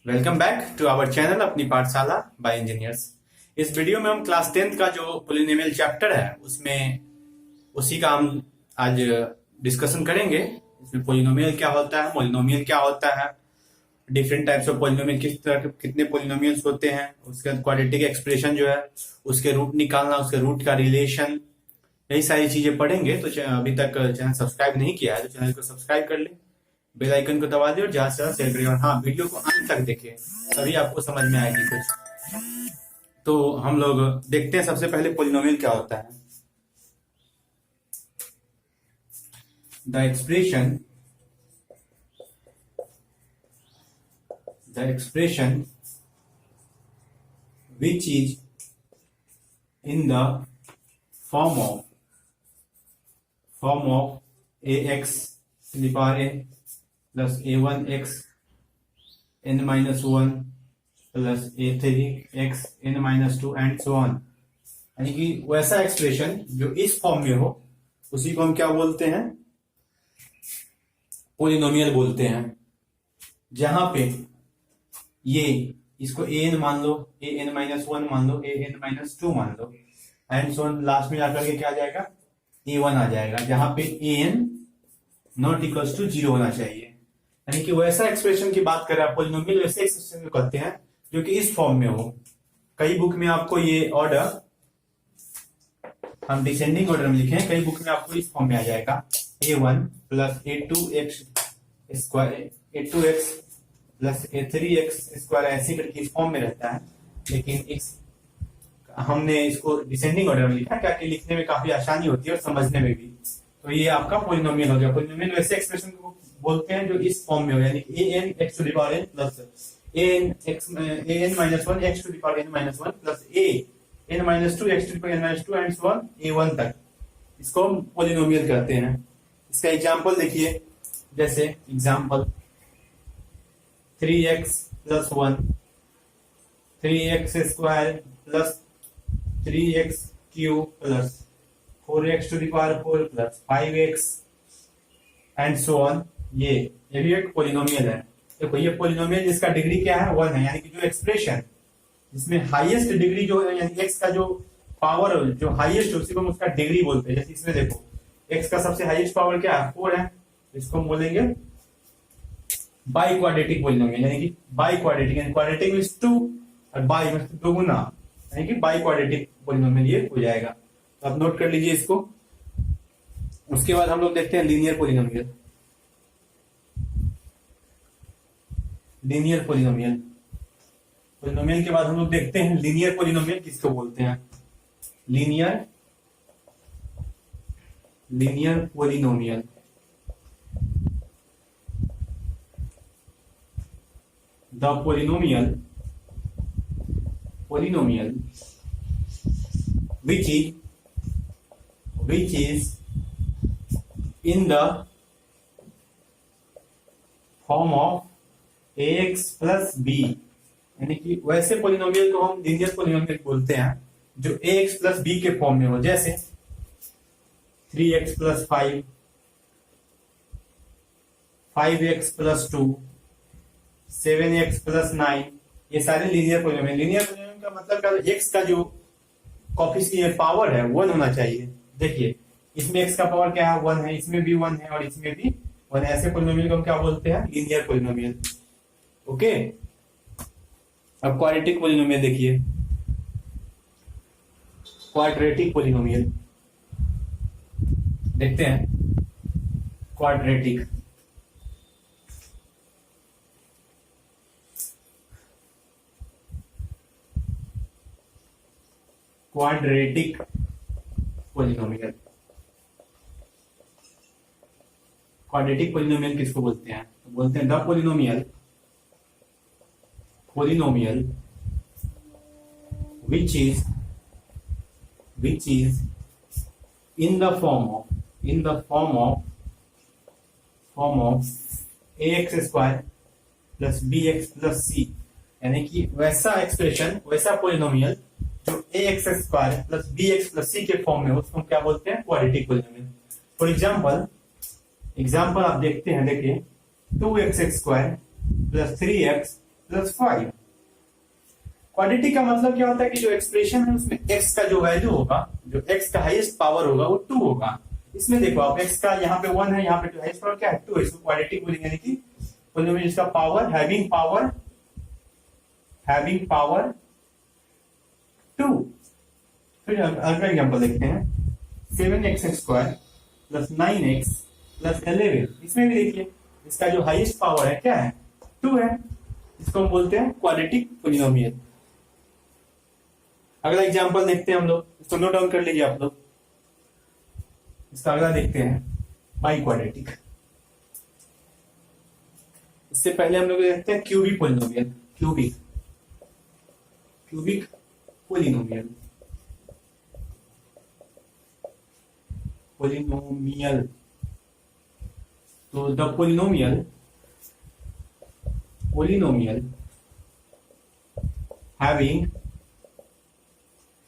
Welcome back to our channel Apni Pathshala bye engineers. इस video में हम क्लास 10th का जो पॉलिनोमियल चैप्टर है उसमें उसी का हम आज डिस्कशन करेंगे। इसमें पॉलिनोमियल क्या होता है, मोलिनोमियल क्या होता है, डिफरेंट टाइप्स ऑफ पॉलिनोमियल, किस तरह के कितने पॉलिनोमियल्स होते हैं, उसके बाद क्वाड्रेटिक एक्सप्रेशन जो है उसके रूट निकालना, उसके रूट का रिलेशन, यही सारी चीजें पढ़ेंगे। तो अभी तक चैनल सब्सक्राइब नहीं किया है तो चैनल को सब्सक्राइब कर ले, बेल आइकन को दबा दिए और ज्यादा से ज्यादा शेयर करिए। और हाँ, वीडियो को अंत तक देखिए, तभी आपको समझ में आएगी कुछ। तो हम लोग देखते हैं सबसे पहले पॉलिनोमियल क्या होता है। The expression which is in the form of ax to the power n plus a1x n minus 1 plus a3x n minus 2 and so on। यानी कि वैसा एक्सप्रेशन जो इस फॉर्म में हो उसी को हम क्या बोलते हैं, पॉलिनोमियल बोलते हैं। जहां पे ये इसको an मान लो, an minus 1 मान लो, an minus 2 मान लो, एंड सो ऑन, लास्ट में जाकर के क्या आ जाएगा, a1 आ जाएगा, जहां पे an नॉट इक्वल्स टू 0 होना चाहिए। यानी कि वैसा एक्सप्रेशन की बात कर रहे हैं पॉलिनोमियल, वैसे एक्सप्रेशन को कहते हैं जो कि इस फॉर्म में हो। कई बुक में आपको ये ऑर्डर हम डिसेंडिंग ऑर्डर में लिखे हैं, कई बुक में आपको इस फॉर्म में आ जाएगा a1 plus a2x plus a3x square, ऐसे करके इस फॉर्म में रहता है। लेकिन हमने इसको डिसेंडिंग ऑर्डर में लिखा क्या कि लिखने में काफी आसानी होती है और समझने में भी। तो ये आपका पॉलिनोमियल हो गया। पॉलिनोमियल वैसे एक्सप्रेशन को बोलते हैं जो इस फॉर्म में हो, यानी an x to the power n plus an minus 1 x to the power n minus 1 plus an minus 2 x to the power n minus 2 and so on a1 तक, इसको हम पॉलिनोमियल कहते हैं। इसका एग्जांपल देखिए, जैसे example 3x plus 1, 3x square plus 3x cube plus 4x to the power 4 plus 5x and so on. ये भी एक पॉलिनोमियल है। देखो ये पॉलिनोमियल जिसका डिग्री क्या है, 1 है, यानी कि जो एक्सप्रेशन जिसमें हाईएस्ट डिग्री जो है, यानी x का जो पावर जो हाईएस्ट उसी को हम उसका डिग्री बोलते हैं। जैसे इसमें देखो x का सबसे हाईएस्ट पावर क्या है, 4 है, इसको हम बोलेंगे बाई क्वाड्रेटिक पॉलिनोमियल, यानी कि बाई क्वाड्रेटिक, यानी क्वाड्रेटिक मींस 2 और बाई मींस दोगुना, यानी कि बाई क्वाड्रेटिक पॉलिनोमियल ये हो जाएगा। तो आप नोट कर लीजिए इसको। उसके बाद हम लोग देखते हैं linear polynomial. Linear polynomial polynomial के बाद हम लोग देखते हैं लीनियर पॉलिनोमियल किसको बोलते हैं। Linear polynomial, the polynomial which is in the form of ax plus b, यानी कि वैसे पॉलिनोमियल को हम लीनियर पॉलिनोमियल बोलते हैं जो ax प्लस b के फॉर्म में हो। जैसे 3x plus 5, 5x plus 2, 7x plus 9, ये सारे लीनियर पॉलिनोमियल। लीनियर पॉलिनोमियल का मतलब x का जो कोएफिशिएंट पावर है 1 होना चाहिए। देखिए इसमें x का पावर क्या है, 1 है, इसमें भी 1 है और इसमें भी 1 है। ऐसे पॉलिनोमियल को हम क्या बोलते हैं, लीनियर पॉलिनोमियल। ओके, अब क्वाड्रेटिक पॉलिनोमियल देखिए, क्वाड्रेटिक पॉलिनोमियल देखते हैं। क्वाड्रेटिक पॉलिनोमियल, क्वाड्रेटिक पॉलिनोमियल किसको बोलते हैं, तो बोलते हैं the polynomial which is in the form of ax square plus bx plus c, यानी कि वैसा एक्सप्रेशन, वैसा पॉलिनोमियल जो ax square plus bx plus c के फॉर्म में हो उसको हम क्या बोलते हैं, क्वाड्रेटिक पॉलिनोमियल। फॉर एग्जाम्पल आप देखते हैं, देखिए 2x square plus 3x plus 5। Quadratic का मतलब क्या होता है कि जो एक्सप्रेशन है उसमें x का जो वैल्यू होगा, जो x का हाईएस्ट पावर होगा वो 2 होगा। इसमें देखो आप x का यहाँ पे 1 है, यहाँ पे हाईएस्ट पावर क्या है 2 है, इसको क्वाड्रेटिक बोलेंगे, यानी कि पॉलिनोमियल जिसका पावर हैविंग पावर 2। फिर अगला एग्जांपल देखते हैं 7x² प्लस 9x प्लस 11। इसमें भी देखिए इसका जो हाईएस्ट पावर है क्या है 2 है, इसको हम बोलते हैं क्वाड्रेटिक पॉलिनोमियल। अगला एग्जांपल देखते हैं हम लोग, इसको नोट डाउन कर लीजिए आप लोग। इसका अगला देखते हैं बाई क्वाड्रेटिक। इससे पहले हम लोग देखते हैं क्यूबिक पॉलिनोमियल। क्यूबिक पॉलिनोमियल तो the polynomial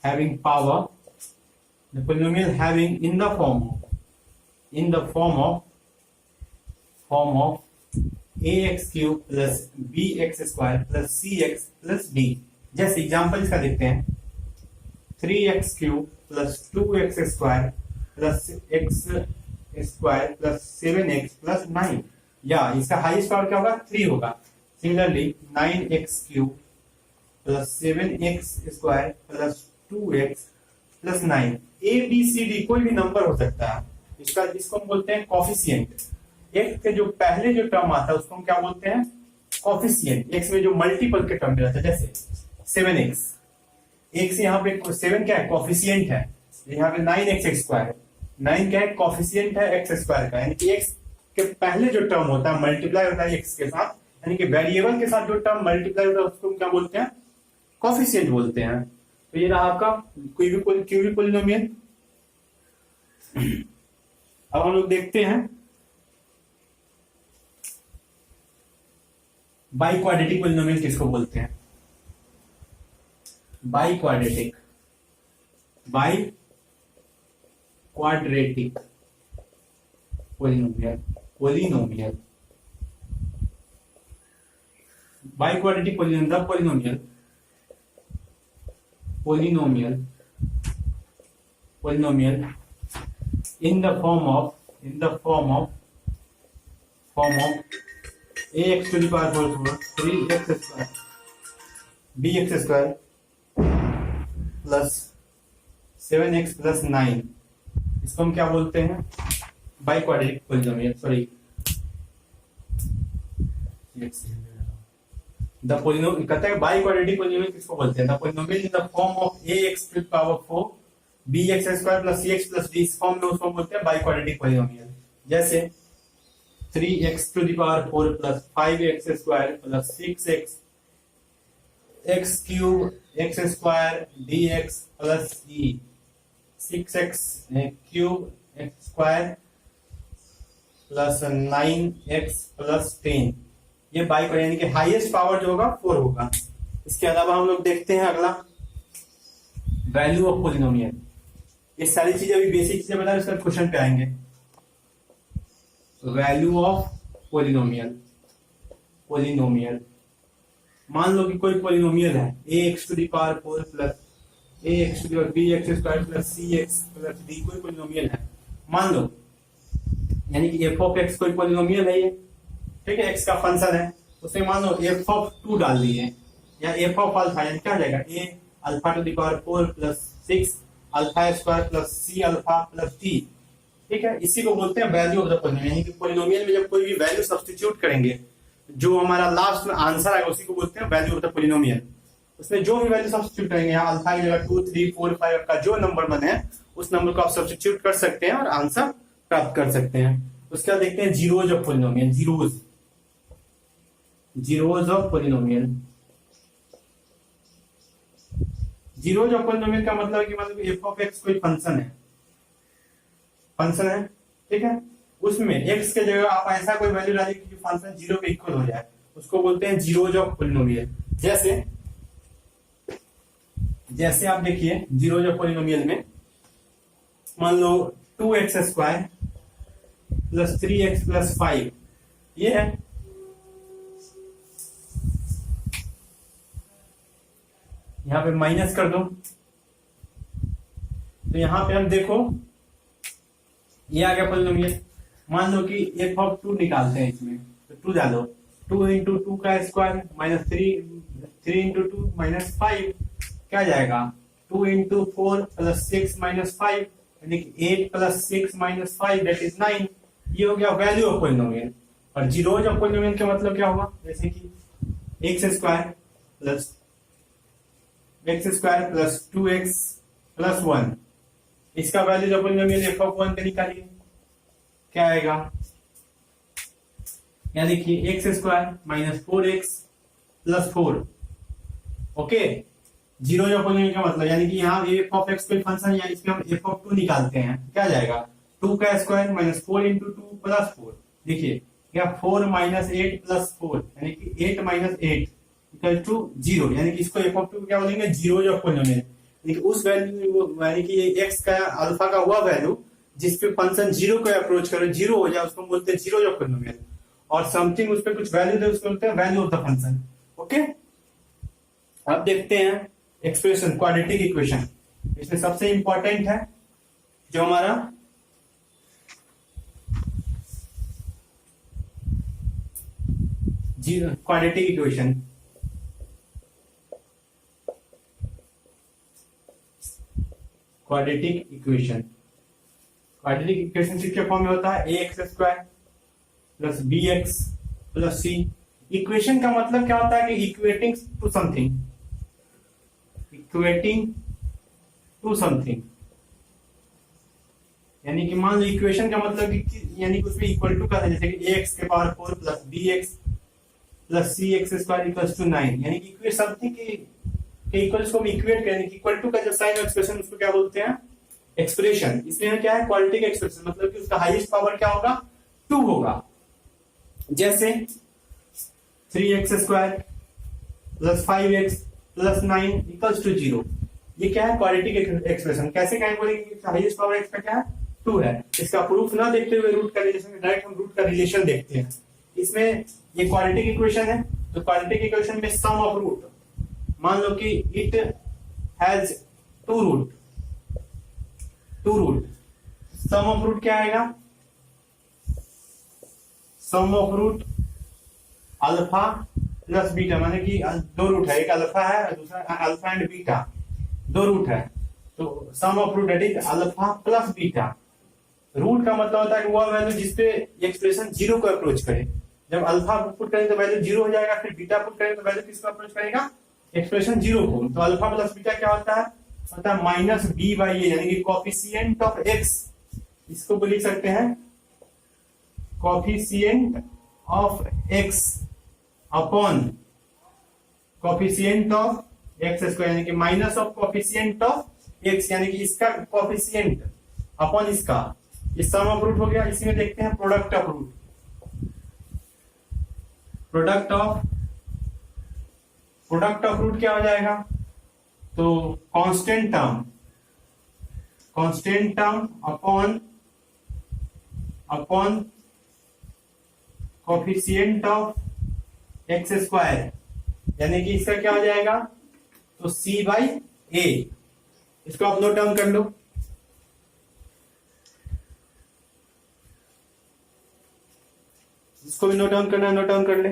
having power, the polynomial having in the form of ax cube plus bx square plus cx plus d। जैसे एग्जांपल इसका देखते हैं 3x cube plus 2x square plus x square plus 7x plus 9, या इसका highest power क्या होगा 3 होगा। Similarly 9x cube plus 7x square plus 2x plus 9, a b c d कोई भी नंबर हो सकता है। इसको हम बोलते हैं कॉफिशिएंट। x के जो पहले जो टर्म आता है उसको हम क्या बोलते हैं कॉफिशिएंट। x में जो मल्टीपल के टर्म रहता है, जैसे 7x, x यहाँ पे 7 क्या है कॉफिशिएंट है, यहाँ पे 9x स्क्वायर, 9 क्या है कॉफिशिएंट है x स्क्वायर का, यानी कि x के पहले जो टर्म होता है मल्टीप्लाई होता है x के साथ, यानी कि वेरिएबल के साथ जो टर्म मल्टीप्लाई होता है उसको हम क्या बोलते हैं कॉफिशिएंट बोलते हैं। तो ये रहा आपका क्यूबिक पॉलिनोमियल। अब हम लोग देखते हैं बाई क्वाड्रेटिक पॉलिनोमियल किसको बोलते हैं। By quadratic polynomial by quadratic polynomial in the form of ax to the power 4 3x square bx square plus 7x plus 9, इसको हम क्या बोलते हैं by quadratic polynomial. Sorry the polynomial कहता है बाई क्वाड्रेटिक पॉलिनोमियल किसको बोलते हैं, the polynomial in the form of ax to the power 4 bx square plus cx plus d, इस फॉर्म में उसको बोलते हैं बाई क्वाड्रेटिक पॉलिनोमियल। जैसे 3x to the power 4 plus 5x square plus 6x x cube x square dx plus e 6x cube x square plus 9x plus 10, ये by पर यानी कि हाईएस्ट पावर जो होगा 4 होगा। इसके अलावा हम लोग देखते हैं अगला वैल्यू ऑफ पॉलिनोमियल। ये सारी चीजें अभी बेसिक चीजें बता रहे, इसका क्वेश्चन पे आएंगे। वैल्यू ऑफ पॉलिनोमियल मान लो कि कोई पॉलिनोमियल है ax to the power 4 plus ax to the power bx square plus cx plus d, कोई पॉलिनोमियल है मान लो, यानी कि f ऑफ x कोई पॉलिनोमियल है ये, ठीक है, x का फंक्शन है, उसमें मान लो f ऑफ 2 डाल दिए या f ऑफ अल्फा, यानी क्या आ जाएगा a alpha two the power 4 plus 6 alpha square plus c alpha plus t, ठीक है। इसी को बोलते हैं वैल्यू ऑफ द पॉलिनोमियल, यानी कि पॉलिनोमियल में जब कोई भी वैल्यू सब्स्टिट्यूट करेंगे जो हमारा लास्ट में आंसर आएगा उसी को बोलते हैं वैल्यू ऑफ द पॉलिनोमियल। उसमें जो भी वैल्यू सब्स्टिट्यूट करेंगे, यहाँ अल्फा की जगह 2 3 4 5 का जो नंबर बने उस नंबर को आप सब्स्टिट्यूट कर सकते हैं और आंसर प्राप्त कर सकते हैं। उसके बाद देखते हैं zeros of polynomial. Zeros of polynomial का मतलब है कि मतलब f ऑफ x कोई फंक्शन है, ठीक है, उसमें x के जगह आप ऐसा कोई वैल्यू डालिए कि फंक्शन 0 के इक्वल हो जाए, उसको बोलते हैं जीरोज ऑफ पॉलिनोमियल। जैसे आप देखिए जीरोज ऑफ पॉलिनोमियल में मान लो 2x square plus 3x plus 5 ये है, यहाँ पे माइनस कर दो, तो यहाँ पे हम देखो ये आ गया पॉलिनोमियल। मान लो कि एफ ऑफ 2 निकालते हैं इसमें, तो 2 डालो, 2 इंटू 2 का स्क्वायर माइनस 3 इंटू 2 माइनस 5, क्या जाएगा 2 इंटू 4 प्लस 6 माइनस 5, यानी कि 8 प्लस 6 माइनस 5 दैट इज 9। ये हो गया वैल्यू ऑफ पॉलिनोमियल। और जीरोज ऑफ पॉलिनोमियल का मतलब क्या होगा, जैसे कि x square plus 2x plus 1, इसका वैल्यू जो पॉलिनोमियल एफ ऑफ 1 का निकालिए, क्या आएगा, या देखिए x square minus 4x plus 4। Okay, zero जो पॉलिनोमियल का मतलब, यानी कि यहाँ एफ ऑफ एक्स कोई फंक्शन या इसमें हम एफ ऑफ 2 निकालते हैं, क्या जाएगा 2 का स्क्वायर माइनस 4 इंटू 2 प्लस 4। देखिए क्या 4 माइनस 8 प्लस 4, यानी कि 8 माइनस 8 इक्वल टू 0, यानी कि इसको एफ ऑफ 2 क्या बोलेंगे, जीरो ऑफ पॉलिनोमियल। यानी कि उस वैल्यू, यानी कि एक्स का अल्फा का हुआ वैल्यू जिस पे फंक्शन जीरो को अप्रोच करो, जीरो हो जाए, उसको बोलते हैं जीरो ऑफ पॉलिनोमियल। और समथिंग उस पे कुछ वैल्यू दे, उसको बोलते हैं value of the function. Okay, अब देखते हैं एक्सप्रेशन क्वाड्रेटिक इक्वेशन। इसमें सबसे इंपॉर्टेंट है जो हमारा क्वाड्रेटिक इक्वेशन। क्वाड्रेटिक इक्वेशन किसके फॉर्म में होता है, a x square plus b x plus c. Equation का मतलब क्या होता है कि इक्वेटिंग टू समथिंग, यानी कि मान लो इक्वेशन का मतलब कि यानी कि उसमें इक्वल टू का है, जैसे कि एक्स के power 4 plus b x plus c x square equals to 9, यानी कि इक्वेट समथिंग के इक्वल्स को हम इक्वेट करें, इक्वल टू का जब साइन एक्सप्रेशन उसको क्या बोलते हैं, एक्सप्रेशन। इसमें क्या है, क्वाड्रेटिक एक्सप्रेशन, मतलब कि उसका हाईएस्ट पावर क्या होगा, 2 होगा। जैसे 3x square plus 5x plus 9 equals to 0, ये क्या है, क्वाड्रेटिक एक्सप्रेशन। कैसे कहें, बोलेंगे हाईएस्ट पावर x का क्या है, 2 है। इसका प्रूफ ना देखते हुए रूट का रिलेशन, डायरेक्ट हम रूट का रिलेशन देखते हैं। इसमें ये क्वाड्रेटिक इक्वेशन है, तो क्वाड्रेटिक इक्वेशन में सम ऑफ रूट, मान लो कि it has 2 root, sum of root क्या आएगा, sum of root alpha plus beta, माने कि 2 रूट है, एक अल्फा है दूसरा अल्फा एंड बीटा, 2 रूट है, तो sum of root that is alpha plus beta. Root का मतलब होता है कि वह वैल्यू जिसपे एक्सप्रेशन जीरो को अप्रोच करे। जब अल्फा पुट करें तो वैल्यू जीरो हो जाएगा, फिर बीटा पुट करें तो वैल्यू किसको अप्रोच करेगा, एक्सप्रेशन जीरो को। तो अल्फा प्लस बीटा क्या होता है माइनस बी बाई ए, यानी कि कॉफिशिएंट ऑफ एक्स, इसको भी लिख सकते हैं coefficient of x upon coefficient of x square, यानी कि minus of coefficient of x, यानी कि इसका कॉफिशिएंट अपॉन इसका, ये सम ऑफ रूट हो गया। इसी में देखते हैं product of root, product of root क्या हो जाएगा, तो constant term upon coefficient of x square, यानी कि इसका क्या हो जाएगा, तो सी बाई ए। इसको आप नोट डाउन कर लो, इसको भी नोट डाउन करना है, नोट डाउन कर ले।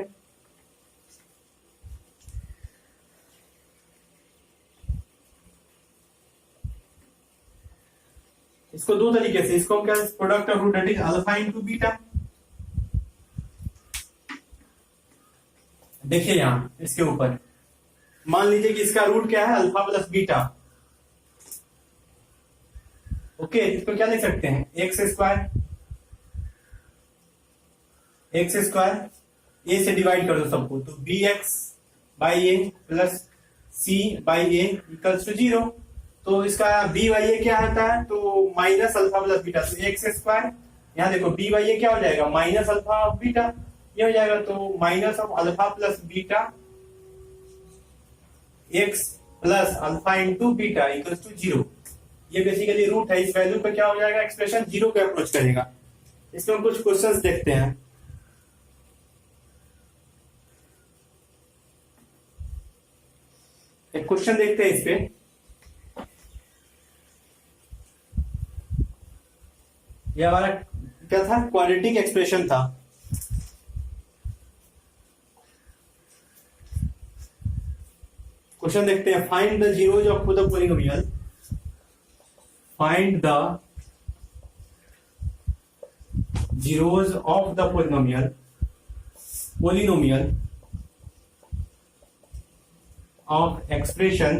इसको 2 तरीके से, इसको क्या, product of root that is alpha into beta. देखिए यहां इसके ऊपर मान लीजिए कि इसका रूट क्या है, अल्फा प्लस बीटा। ओके, इसको क्या लिख सकते हैं, एक्स स्क्वायर ए से डिवाइड कर दो सबको, तो b x by a plus c by a equals to 0। तो इसका बी बाई ए क्या आता है, तो माइनस अल्फा प्लस बीटा, तो एक्स स्क्वायर, यहाँ देखो बी बाई ए क्या हो जाएगा, माइनस अल्फा ऑफ बीटा, ये हो जाएगा, तो minus of alpha plus beta x plus alpha into beta equals to 0। ये बेसिकली रूट है, इस वैल्यू पे क्या हो जाएगा, एक्सप्रेशन 0 को अप्रोच करेगा। इसमें हम कुछ क्वेश्चंस देखते हैं। एक क्वेश्चन देखते हैं इस पे। ये हमारा क्या था, क्वाड्रेटिक एक्सप्रेशन था। क्वेश्चन देखते हैं, find the zeros of the polynomial, find the zeros of the polynomial of expression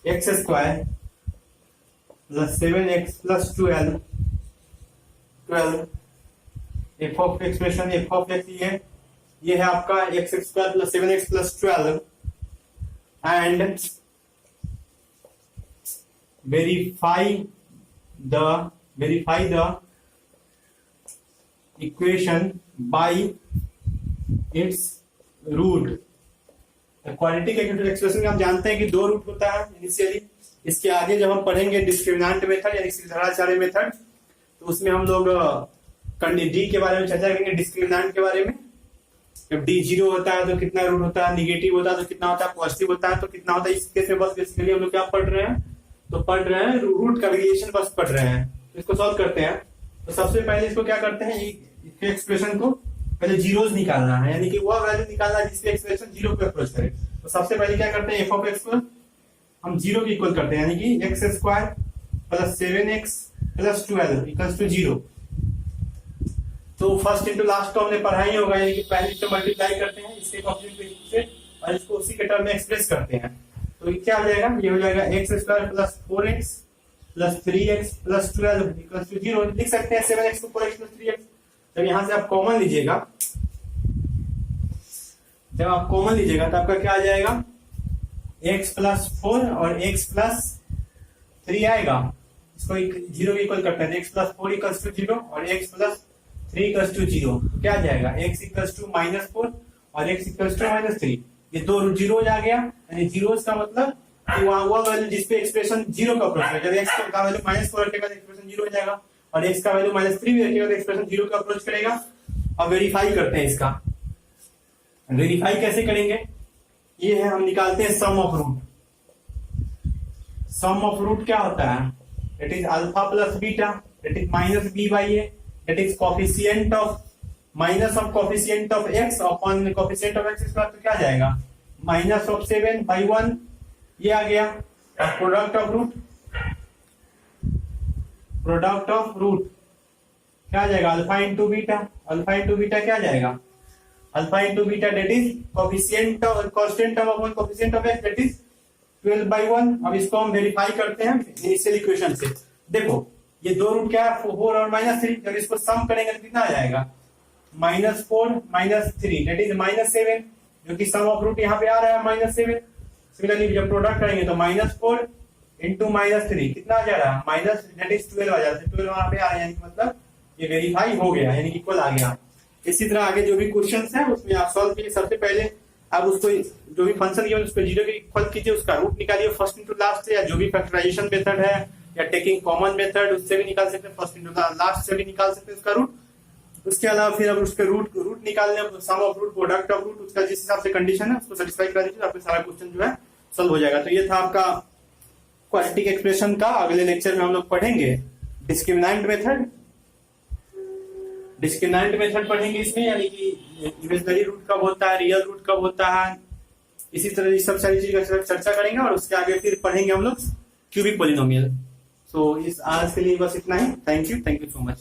x square plus 7x plus 12 f of expression f of x ये है आपका x square plus 7x plus 12 and verify the equation by its root। Quadratic expression में हम जानते हैं कि 2 root होता है इनिशियली। इसके आगे जब हम पढ़ेंगे डिस्क्रिमिनेंट मेथड यानी सीधाचार्य मेथड, तो उसमें हम लोग डी के बारे में चर्चा करेंगे, डिस्क्रिमिनेंट के बारे में। जब डी 0 होता है तो कितना रूट होता है, निगेटिव होता है तो कितना होता है, पॉजिटिव होता है तो कितना होता है। इस केस में बस बेसिकली हम लोग क्या पढ़ रहे हैं, तो पढ़ रहे हैं रूट का रिलेशन बस पढ़ रहे हैं। तो इसको सॉल्व करते हैं। तो सबसे पहले इसको क्या करते हैं, इसके एक्सप्रेशन को पहले जीरोस निकालना है, यानी कि वह वैल्यू निकालना है जिसपे एक्सप्रेशन 0 पे अप्रोच करे। तो सबसे पहले क्या करते हैं, एफ ऑफ एक्स को हम 0 के इक्वल करते हैं, यानी कि x square plus 7x plus 12 equals to 0। तो फर्स्ट इंटू लास्ट तो हमने पढ़ा ही होगा, यानी कि पहले इससे मल्टीप्लाई करते हैं इसके कॉम्प्लीमेंट से और इसको उसी के टर्म में एक्सप्रेस करते हैं। तो क्या हो जाएगा, ये हो जाएगा x square plus 4x plus 3x plus 12 equals to 0। लिख सकते हैं 7x को 4x प्लस 3x। जब यहां से आप कॉमन लीजिएगा, तो आपका क्या आ जाएगा, x प्लस 4 और x प्लस 3 आएगा। इसको 0 के इक्वल करते हैं, x प्लस 4 इक्वल्स टू 0 और x प्लस 3 इक्वल्स टू 0। तो क्या आ जाएगा, x इक्वल्स टू -4 और x इक्वल्स टू -3। ये 2 जीरोज आ गया, यानी जीरोज का मतलब कि वहां हुआ वैल्यू जिसपे एक्सप्रेशन 0 का अप्रोच करेगा। जब x का वैल्यू -4 रखेगा तो एक्सप्रेशन 0 हो जाएगा और x का वैल्यू -3 भी रखेगा तो एक्सप्रेशन 0 का अप्रोच करेगा। अब वेरीफाई करते हैं इसका। वेरीफाई कैसे करेंगे, ये है, हम निकालते हैं sum of root. Sum of root क्या होता है, it is alpha plus beta, it is minus b by a, it is coefficient of minus of coefficient of x upon coefficient of x square. तो क्या जाएगा, minus of 7 by 1 ये आ गया। और product of root क्या आ जाएगा, alpha into beta. Alpha into beta क्या आ जाएगा, alpha into beta that is coefficient of constant term upon coefficient of x that is 12 by 1। अब इसको हम वेरीफाई करते हैं इनिशियल इक्वेशन से। देखो ये 2 रूट क्या है, 4 और -3। जब इसको सम करेंगे तो कितना आ जाएगा, -4 -3 दैट इज -7, जो कि सम ऑफ रूट यहाँ पे आ रहा है -7। सिमिलरली जब प्रोडक्ट करेंगे तो -4 इंटू -3 कितना आ जा रहा है, माइनस दैट इज 12 आ जाता है। 12 वहां पे आ रहा है, मतलब ये वेरीफाई हो गया, यानी इक्वल आ गया। इसी तरह आगे जो भी क्वेश्चंस है उसमें आप सॉल्व कीजिए। सबसे पहले आप उसको जो भी फंक्शन गिवन उसको 0 के इक्वल कीजिए, उसका रूट निकालिए फर्स्ट इंटू लास्ट से, या जो भी फैक्टराइजेशन मेथड है या टेकिंग कॉमन मेथड उससे भी निकाल सकते हैं, फर्स्ट इंटू लास्ट से भी निकाल सकते हैं उसका रूट। उसके अलावा फिर अब उसके रूट निकालने, sum of root, product of root, उसका जिस हिसाब से कंडीशन है उसको सेटिस्फाई कर दीजिए, आपका सारा क्वेश्चन जो है सॉल्व हो जाएगा। तो ये था आपका क्वाड्रेटिक एक्सप्रेशन का। अगले लेक्चर में हम लोग पढ़ेंगे डिस्क्रिमिनेंट मेथड। डिस्क्रिमिनेंट मेथड पढ़ेंगे इसमें, यानी कि इमेजिनरी रूट कब होता है, रियल रूट कब होता है, इसी तरह सब सारी चीज का चर्चा करेंगे। और उसके आगे फिर पढ़ेंगे हम लोग क्यूबिक पॉलिनोमियल। सो इस आज के लिए बस इतना ही। Thank you so much.